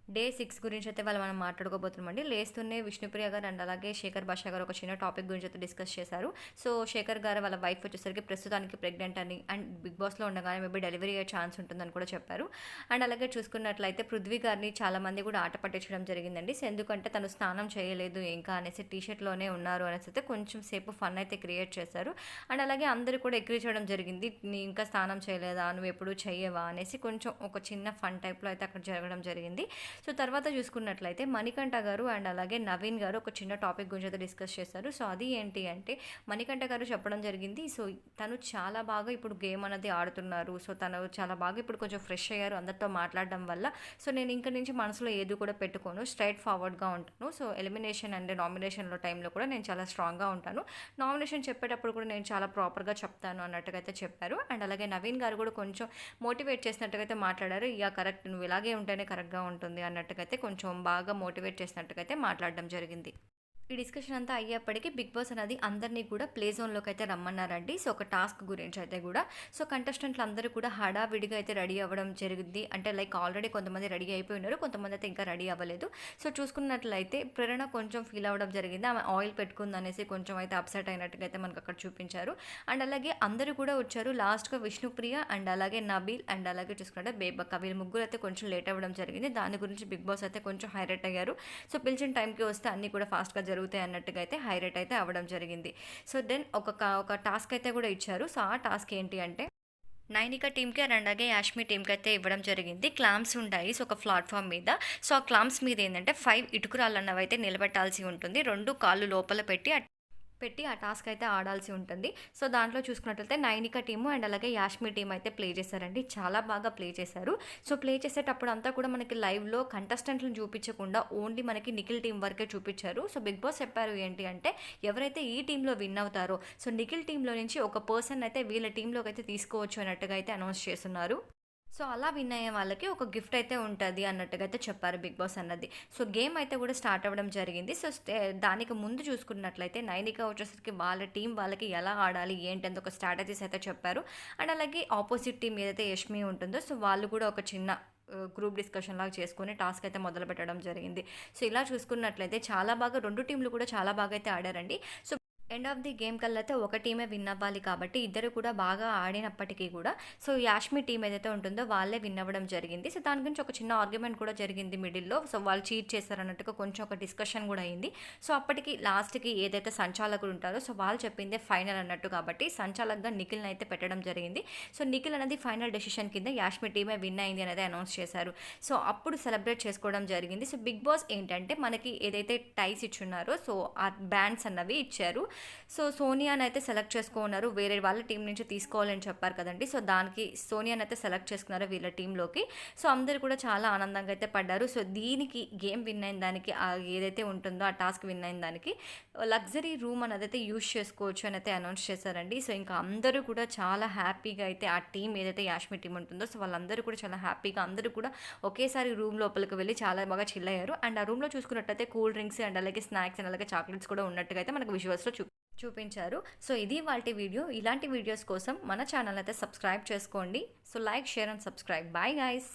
Day 6 గురించయితే ఇవాళ మనం మాట్లాడుకోబోతున్నామండి. లేస్తూనే విష్ణుప్రియ గారు అండ్ అలాగే శేఖర్ భాషా గారు ఒక చిన్న టాపిక్ గురించయితే డిస్కస్ చేశారు. సో, శేఖర్ గారు వాళ్ళ వైఫ్ వచ్చేసరికి ప్రస్తుతానికి ప్రెగ్నెంట్ అని అండ్ బిగ్ బాస్‌లో ఉండగానే మేబీ డెలివరీ అయ్యే ఛాన్స్ ఉంటుందని కూడా చెప్పారు. అండ్ అలాగే చూసుకున్నట్లయితే పృథ్వీ గారిని చాలామంది కూడా ఆట పట్టించడం జరిగిందండి. సో, ఎందుకంటే తను స్నానం చేయలేదు ఇంకా అనేసి టీ షర్ట్‌లోనే ఉన్నారు అనేసి అయితే కొంచెం సేపు ఫన్ అయితే క్రియేట్ చేశారు. అండ్ అలాగే అందరూ కూడా ఎగ్రీ చేయడం జరిగింది. "నీ ఇంకా స్నానం చేయలేదా? నువ్వెప్పుడు చెయ్యవా?" అనేసి కొంచెం ఒక చిన్న ఫన్ టైప్‌లో అయితే అక్కడ జరగడం జరిగింది. సో, తర్వాత చూసుకున్నట్లయితే మణికంఠ గారు అండ్ అలాగే నవీన్ గారు ఒక చిన్న టాపిక్ గురించి అయితే డిస్కస్ చేశారు. సో, అది ఏంటి అంటే మణికంఠ గారు చెప్పడం జరిగింది. సో, తను చాలా బాగా ఇప్పుడు గేమ్ అనేది ఆడుతున్నారు. సో, తను చాలా బాగా ఇప్పుడు కొంచెం ఫ్రెష్ అయ్యారు అందరితో మాట్లాడడం వల్ల. సో, నేను ఇంక నుంచి మనసులో ఏది కూడా పెట్టుకోను. స్ట్రెయిట్ ఫార్వర్డ్‌గా ఉంటాను. సో, ఎలిమినేషన్ అండ్ నామినేషన్‌లో టైంలో కూడా నేను చాలా స్ట్రాంగ్‌గా ఉంటాను. నామినేషన్ చెప్పేటప్పుడు కూడా నేను చాలా ప్రాపర్‌గా చెప్తాను అన్నట్టుగా అయితే చెప్పారు. అండ్ అలాగే నవీన్ గారు కూడా కొంచెం మోటివేట్ చేసినట్టుగా అయితే మాట్లాడారు. యాహ్! కరెక్ట్, నువ్వు ఇలాగే ఉంటేనే కరెక్ట్‌గా ఉంటుంది అన్నట్టుగా అయితే కొంచెం బాగా మోటివేట్ చేసినట్టుగా అయితే మాట్లాడడం జరిగింది. ఈ డిస్కషన్ అంతా అయ్యేప్పటికి బిగ్ బాస్ అనేది అందరినీ కూడా ప్లే జోన్‌లోకి అయితే రమ్మన్నారండి. సో, ఒక టాస్క్ గురించి అయితే గూడా. సో, కంటెస్టెంట్లు అందరూ కూడా హడావిడిగా అయితే రెడీ అవ్వడం జరిగింది. అంటే లైక్ ఆల్రెడీ కొంతమంది రెడీ అయిపోయి ఉన్నారు. కొంతమంది అయితే ఇంకా రెడీ అవ్వలేదు. సో, చూసుకున్నట్లయితే ప్రేరణ కొంచెం ఫీల్ అవ్వడం జరిగింది. ఆమె ఆయిల్ పెట్టుకుందనేసి కొంచెం అయితే అప్సెట్ అయినట్టుగా అయితే మనకు అక్కడ చూపించారు. అండ్ అలాగే అందరూ కూడా వచ్చారు. లాస్ట్‌గా విష్ణుప్రియ అండ్ అలాగే నబీల్ అండ్ అలాగే చూసుకుంటే బేబక్క వీళ్ళు ముగ్గురు అయితే కొంచెం లేట్ అవ్వడం జరిగింది. దాని గురించి బిగ్ బాస్ అయితే కొంచెం హైలైట్ అయ్యారు. సో, పిలిచిన టైంకి వస్తే అన్నీ కూడా ఫాస్ట్‌గా జరుగుతాయి అన్నట్టుగా అయితే హైలైట్ అయితే అవ్వడం జరిగింది. సో, దెన్ ఒక టాస్క్ అయితే కూడా ఇచ్చారు. సో, ఆ టాస్క్ ఏంటి అంటే నైనిక టీమ్‌కి అండ్ అలాగే యాష్మి టీమ్‌కి అయితే ఇవ్వడం జరిగింది. క్లాంప్స్ ఉంటాయి. సో, ఒక ప్లాట్‌ఫామ్ మీద. సో, ఆ క్లాంప్స్ మీద ఏందంటే 5 ఇటుకురాళ్ళన్నవైతే నిలబెట్టాల్సి ఉంటుంది. 2 కాళ్ళు లోపల పెట్టి ఆ టాస్క్ అయితే ఆడాల్సి ఉంటుంది. సో, దాంట్లో చూసుకున్నట్లయితే నైనిక టీము అండ్ అలాగే యాష్మి టీమ్ అయితే ప్లే చేశారండి. చాలా బాగా ప్లే చేశారు. సో, ప్లే చేసేటప్పుడు అంతా కూడా మనకి లైవ్‌లో కంటెస్టెంట్‌లను చూపించకుండా ఓన్లీ మనకి నిఖిల్ టీమ్ వరకే చూపించారు. సో, బిగ్ బాస్ చెప్పారు ఏంటి అంటే ఎవరైతే ఈ టీమ్‌లో విన్ అవుతారో సో, నిఖిల్ టీమ్‌లో నుంచి ఒక పర్సన్ అయితే వీళ్ళ టీమ్‌లోకి అయితే తీసుకోవచ్చు అన్నట్టుగా అయితే అనౌన్స్ చేస్తున్నారు. సో, అలా విన్ అయ్యే వాళ్ళకి ఒక గిఫ్ట్ అయితే ఉంటది అన్నట్టుగా అయితే చెప్పారు బిగ్ బాస్ అన్నది. సో, గేమ్ అయితే కూడా స్టార్ట్ అవ్వడం జరిగింది. సో, దానికి ముందు చూసుకున్నట్లయితే నైనిక వచ్చేసరికి వాళ్ళ టీం వాళ్ళకి ఎలా ఆడాలి ఏంటి అని ఒక స్ట్రాటజీస్ అయితే చెప్పారు. అండ్ అలాగే ఆపోజిట్ టీమ్ ఏదైతే యష్మి ఉంటుందో సో, వాళ్ళు కూడా ఒక చిన్న గ్రూప్ డిస్కషన్ లాగా చేసుకొని టాస్క్ అయితే మొదలుపెట్టడం జరిగింది. సో, ఇలా చూసుకున్నట్లయితే చాలా బాగా 2 టీమ్‌లు కూడా చాలా బాగా అయితే ఆడారండి. So, end of the game కల్లా అయితే ఒక టీమే విన్ అవ్వాలి కాబట్టి ఇద్దరు కూడా బాగా ఆడినప్పటికీ కూడా సో, యాష్మి టీం ఏదైతే ఉంటుందో వాళ్ళే విన్ అవ్వడం జరిగింది. సో, దాని గురించి ఒక చిన్న ఆర్గ్యుమెంట్ కూడా జరిగింది మిడిల్‌లో. సో, వాళ్ళు చీట్ చేశారన్నట్టుగా కొంచెం ఒక డిస్కషన్ కూడా అయింది. సో, అప్పటికి లాస్ట్‌కి ఏదైతే సంచాలకులు ఉంటారో సో, వాళ్ళు చెప్పిందే ఫైనల్ అన్నట్టు కాబట్టి సంచాలకుగా నిఖిల్‌ని అయితే పెట్టడం జరిగింది. సో, నిఖిల్ అనేది ఫైనల్ డెసిషన్ కింద యాష్మి టీమే విన్ అయింది అనేది అనౌన్స్ చేశారు. సో, అప్పుడు సెలబ్రేట్ చేసుకోవడం జరిగింది. సో, బిగ్ బాస్ ఏంటంటే మనకి ఏదైతే టైస్ ఇచ్చున్నారో సో, ఆ బ్యాండ్స్ అన్నవి ఇచ్చారు. సో, సోనియానైతే సెలెక్ట్ చేసుకున్నారు. వేరే వాళ్ళ టీం నుంచి తీసుకోవాలని చెప్పారు కదండీ! సో, దానికి సోనియానైతే సెలెక్ట్ చేసుకున్నారు వీళ్ళ టీంలోకి. సో, అందరూ కూడా చాలా ఆనందంగా అయితే పడ్డారు. సో, దీనికి గేమ్ విన్ అయిన దానికి ఏదైతే ఉంటుందో ఆ టాస్క్ విన్ అయిన దానికి లగ్జరీ రూమ్ అనేదైతే యూజ్ చేసుకోవచ్చు అని అయితే అనౌన్స్ చేశారండి. సో, ఇంకా అందరూ కూడా చాలా హ్యాపీగా అయితే ఆ టీం ఏదైతే యాష్మి టీం ఉంటుందో సో, వాళ్ళందరూ కూడా చాలా హ్యాపీగా అందరూ కూడా ఒకేసారి రూమ్ లోపలికి వెళ్ళి చాలా బాగా చిల్ అయ్యారు. అండ్ ఆ రూమ్‌లో చూసుకున్నట్టయితే కూల్ డ్రింక్స్ అండ్ అలాగే స్నాక్స్ అండ్ అలాగే చాక్లెట్స్ కూడా ఉన్నట్టుగా అయితే మనకు విజువల్స్‌లో చూపించారు. సో, ఇది ఇవాల్టి వీడియో. ఇలాంటి వీడియోస్ కోసం మన ఛానల్ అయితే సబ్స్క్రైబ్ చేసుకోండి. So, like, share and subscribe. Bye guys.